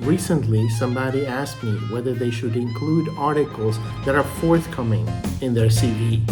Recently, somebody asked me whether they should include articles that are forthcoming in their CV.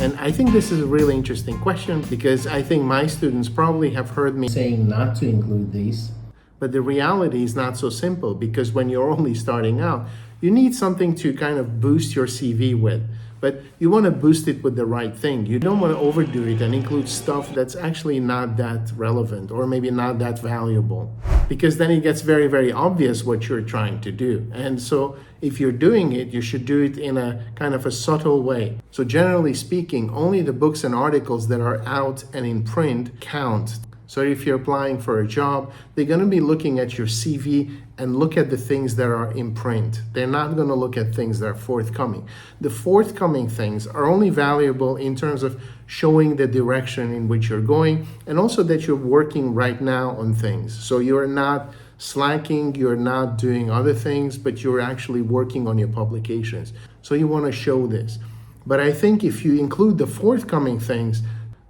And I think this is a really interesting question because I think my students probably have heard me saying not to include these. But the reality is not so simple because when you're only starting out, you need something to kind of boost your CV with. But you want to boost it with the right thing. You don't want to overdo it and include stuff that's actually not that relevant or maybe not that valuable. Because then it gets very, very obvious what you're trying to do. And so if you're doing it, you should do it in a kind of a subtle way. So generally speaking, only the books and articles that are out and in print count. So if you're applying for a job, they're going to be looking at your CV and look at the things that are in print. They're not going to look at things that are forthcoming. The forthcoming things are only valuable in terms of showing the direction in which you're going and also that you're working right now on things. So you're not slacking, you're not doing other things, but you're actually working on your publications. So you want to show this. But I think if you include the forthcoming things,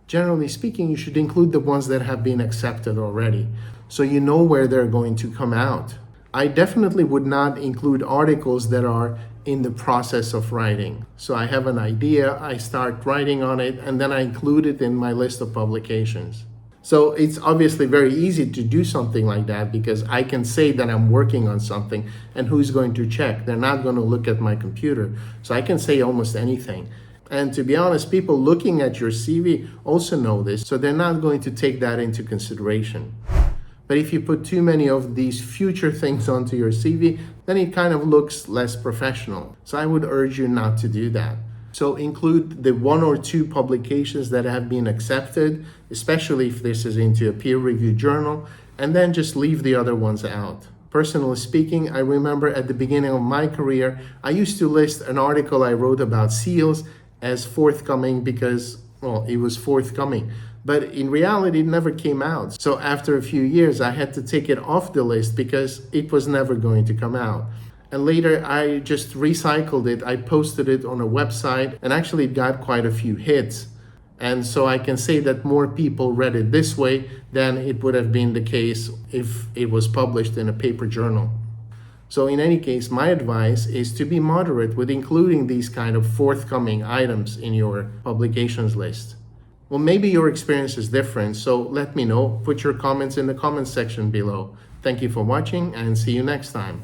generally speaking, you should include the ones that have been accepted already, so you know where they're going to come out. I definitely would not include articles that are in the process of writing. So I have an idea, I start writing on it, and then I include it in my list of publications. So it's obviously very easy to do something like that because I can say that I'm working on something, and who's going to check? They're not going to look at my computer. So I can say almost anything. And to be honest, people looking at your CV also know this, so they're not going to take that into consideration. But if you put too many of these future things onto your CV, then it kind of looks less professional. So I would urge you not to do that. So include the one or two publications that have been accepted, especially if this is into a peer-reviewed journal, and then just leave the other ones out. Personally speaking, I remember at the beginning of my career, I used to list an article I wrote about seals as forthcoming because, well, it was forthcoming. But in reality, it never came out. So after a few years, I had to take it off the list because it was never going to come out. And later, I just recycled it. I posted it on a website and actually it got quite a few hits. And so I can say that more people read it this way than it would have been the case if it was published in a paper journal. So in any case, my advice is to be moderate with including these kind of forthcoming items in your publications list. Well, maybe your experience is different, so let me know. Put your comments in the comments section below. Thank you for watching and see you next time.